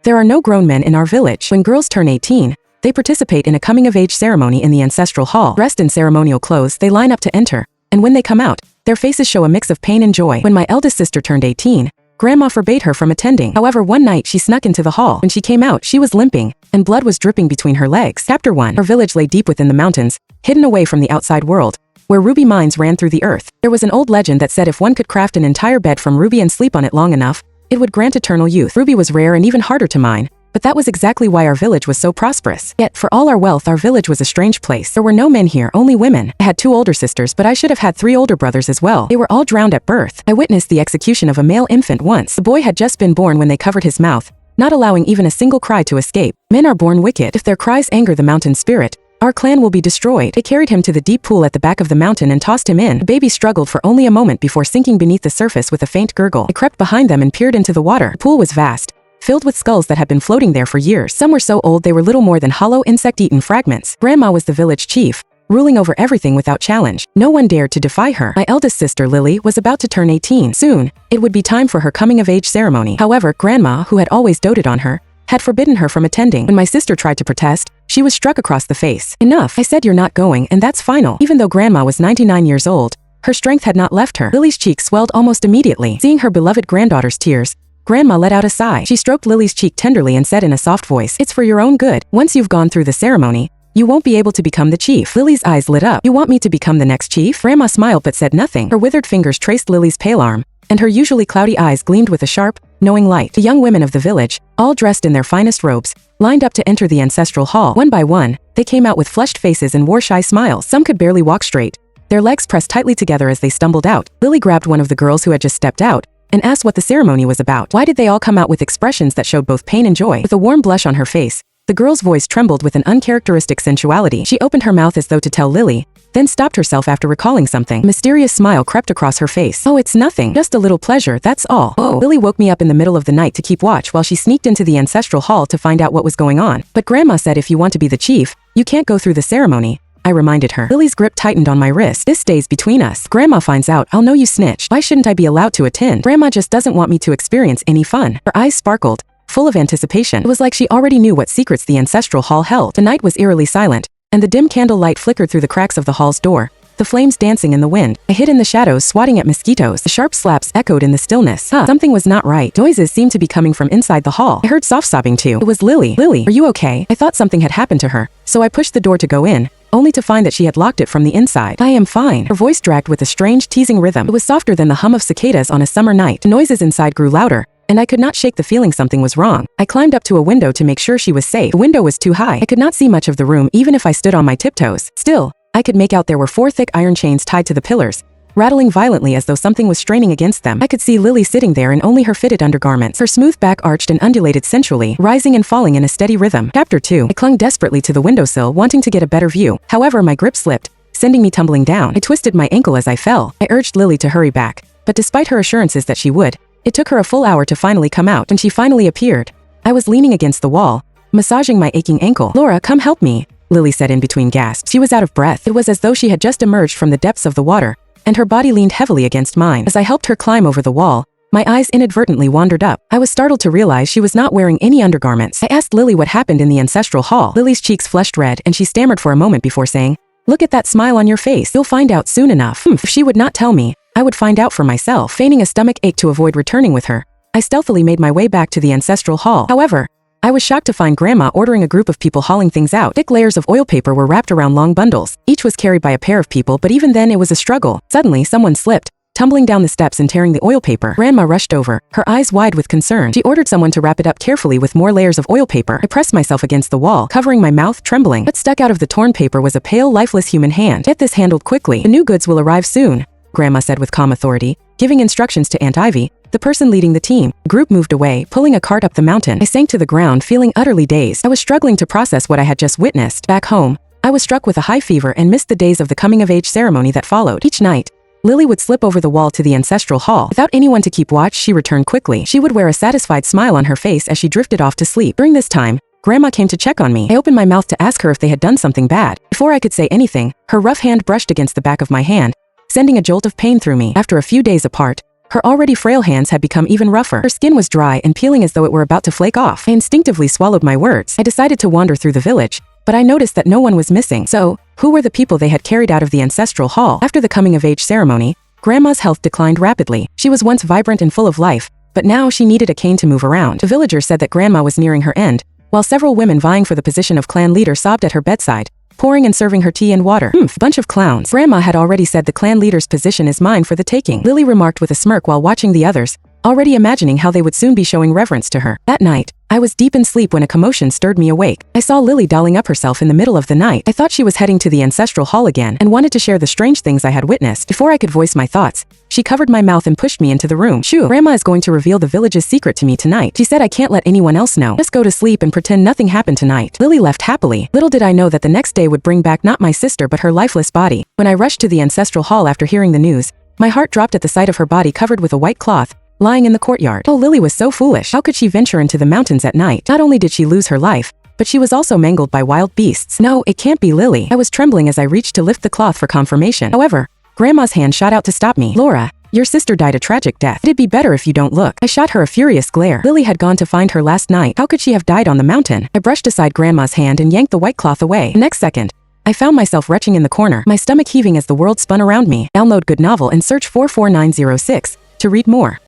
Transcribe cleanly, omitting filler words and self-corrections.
There are no grown men in our village. When girls turn 18, they participate in a coming-of-age ceremony in the ancestral hall. Dressed in ceremonial clothes, they line up to enter, and when they come out, their faces show a mix of pain and joy. When my eldest sister turned 18, Grandma forbade her from attending. However, one night she snuck into the hall. When she came out, she was limping, and blood was dripping between her legs. Chapter 1. Our village lay deep within the mountains, hidden away from the outside world, where ruby mines ran through the earth. There was an old legend that said if one could craft an entire bed from ruby and sleep on it long enough, it would grant eternal youth. Ruby was rare and even harder to mine, but that was exactly why our village was so prosperous. Yet, for all our wealth, our village was a strange place. There were no men here, only women. I had 2 older sisters, but I should have had 3 older brothers as well. They were all drowned at birth. I witnessed the execution of a male infant once. The boy had just been born when they covered his mouth, not allowing even a single cry to escape. Men are born wicked. If their cries anger the mountain spirit, our clan will be destroyed. They carried him to the deep pool at the back of the mountain and tossed him in. The baby struggled for only a moment before sinking beneath the surface with a faint gurgle. I crept behind them and peered into the water. The pool was vast, filled with skulls that had been floating there for years. Some were so old they were little more than hollow insect-eaten fragments. Grandma was the village chief, ruling over everything without challenge. No one dared to defy her. My eldest sister, Lily, was about to turn 18. Soon, it would be time for her coming-of-age ceremony. However, Grandma, who had always doted on her, had forbidden her from attending. When my sister tried to protest, she was struck across the face. Enough. I said you're not going, and that's final. Even though Grandma was 99 years old, her strength had not left her. Lily's cheeks swelled almost immediately. Seeing her beloved granddaughter's tears, Grandma let out a sigh. She stroked Lily's cheek tenderly and said in a soft voice, "It's for your own good. Once you've gone through the ceremony, you won't be able to become the chief." Lily's eyes lit up. "You want me to become the next chief?" Grandma smiled but said nothing. Her withered fingers traced Lily's pale arm, and her usually cloudy eyes gleamed with a sharp, knowing light. The young women of the village, all dressed in their finest robes, lined up to enter the ancestral hall. One by one, they came out with flushed faces and wore shy smiles. Some could barely walk straight, their legs pressed tightly together as they stumbled out. Lily grabbed one of the girls who had just stepped out and asked what the ceremony was about. Why did they all come out with expressions that showed both pain and joy? With a warm blush on her face, the girl's voice trembled with an uncharacteristic sensuality. She opened her mouth as though to tell Lily, then stopped herself after recalling something. A mysterious smile crept across her face. "Oh, it's nothing. Just a little pleasure, that's all." "Oh." Lily woke me up in the middle of the night to keep watch while she sneaked into the ancestral hall to find out what was going on. "But Grandma said if you want to be the chief, you can't go through the ceremony," I reminded her. Lily's grip tightened on my wrist. "This stays between us. Grandma finds out, I'll know you snitched. Why shouldn't I be allowed to attend? Grandma just doesn't want me to experience any fun." Her eyes sparkled, full of anticipation. It was like she already knew what secrets the ancestral hall held. The night was eerily silent, and the dim candle light flickered through the cracks of the hall's door, the flames dancing in the wind. I hid in the shadows, swatting at mosquitoes. The sharp slaps echoed in the stillness. Something was not right. Noises seemed to be coming from inside the hall. I heard soft sobbing too. It was Lily. "Lily, are you okay?" I thought something had happened to her, so I pushed the door to go in, only to find that she had locked it from the inside. "I am fine." Her voice dragged with a strange, teasing rhythm. It was softer than the hum of cicadas on a summer night. The noises inside grew louder, and I could not shake the feeling something was wrong. I climbed up to a window to make sure she was safe. The window was too high. I could not see much of the room even if I stood on my tiptoes. Still, I could make out there were 4 thick iron chains tied to the pillars, rattling violently as though something was straining against them. I could see Lily sitting there in only her fitted undergarments. Her smooth back arched and undulated sensually, rising and falling in a steady rhythm. Chapter 2. I clung desperately to the windowsill, wanting to get a better view. However, my grip slipped, sending me tumbling down. I twisted my ankle as I fell. I urged Lily to hurry back, but despite her assurances that she would, it took her a full hour to finally come out. When she finally appeared, I was leaning against the wall, massaging my aching ankle. "Laura, come help me," Lily said in between gasps. She was out of breath. It was as though she had just emerged from the depths of the water, and her body leaned heavily against mine. As I helped her climb over the wall, my eyes inadvertently wandered up. I was startled to realize she was not wearing any undergarments. I asked Lily what happened in the ancestral hall. Lily's cheeks flushed red, and she stammered for a moment before saying, "Look at that smile on your face. You'll find out soon enough." If she would not tell me, I would find out for myself. Feigning a stomach ache to avoid returning with her, I stealthily made my way back to the ancestral hall. However, I was shocked to find Grandma ordering a group of people hauling things out. Thick layers of oil paper were wrapped around long bundles. Each was carried by a pair of people, but even then it was a struggle. Suddenly, someone slipped, tumbling down the steps and tearing the oil paper. Grandma rushed over, her eyes wide with concern. She ordered someone to wrap it up carefully with more layers of oil paper. I pressed myself against the wall, covering my mouth, trembling. What stuck out of the torn paper was a pale, lifeless human hand. "Get this handled quickly. The new goods will arrive soon," Grandma said with calm authority, giving instructions to Aunt Ivy, the person leading the team. The group moved away, pulling a cart up the mountain. I sank to the ground, feeling utterly dazed. I was struggling to process what I had just witnessed. Back home, I was struck with a high fever and missed the days of the coming-of-age ceremony that followed. Each night, Lily would slip over the wall to the ancestral hall. Without anyone to keep watch, she returned quickly. She would wear a satisfied smile on her face as she drifted off to sleep. During this time, Grandma came to check on me. I opened my mouth to ask her if they had done something bad. Before I could say anything, her rough hand brushed against the back of my hand, sending a jolt of pain through me. After a few days apart, Her already frail hands had become even rougher. Her skin was dry and peeling as though it were about to flake off. I instinctively swallowed my words. I decided to wander through the village, but I noticed that no one was missing. So, who were the people they had carried out of the ancestral hall? After the coming-of-age ceremony, Grandma's health declined rapidly. She was once vibrant and full of life, but now she needed a cane to move around. The villagers said that Grandma was nearing her end, while several women vying for the position of clan leader sobbed at her bedside, pouring and serving her tea and water. Bunch of clowns. Grandma had already said the clan leader's position is mine for the taking. Lily remarked with a smirk while watching the others, already imagining how they would soon be showing reverence to her. That night, I was deep in sleep when a commotion stirred me awake. I saw Lily dolling up herself in the middle of the night. I thought she was heading to the ancestral hall again and wanted to share the strange things I had witnessed. Before I could voice my thoughts, she covered my mouth and pushed me into the room. Shoo, Grandma is going to reveal the village's secret to me tonight. She said I can't let anyone else know. Just go to sleep and pretend nothing happened tonight. Lily left happily. Little did I know that the next day would bring back not my sister but her lifeless body. When I rushed to the ancestral hall after hearing the news, my heart dropped at the sight of her body covered with a white cloth, lying in the courtyard. Oh, Lily was so foolish. How could she venture into the mountains at night? Not only did she lose her life, but she was also mangled by wild beasts. No, it can't be Lily. I was trembling as I reached to lift the cloth for confirmation. However, Grandma's hand shot out to stop me. Laura, your sister died a tragic death. It'd be better if you don't look. I shot her a furious glare. Lily had gone to find her last night. How could she have died on the mountain? I brushed aside Grandma's hand and yanked the white cloth away. The next second, I found myself retching in the corner, my stomach heaving as the world spun around me. Download Good Novel and search 44906 to read more.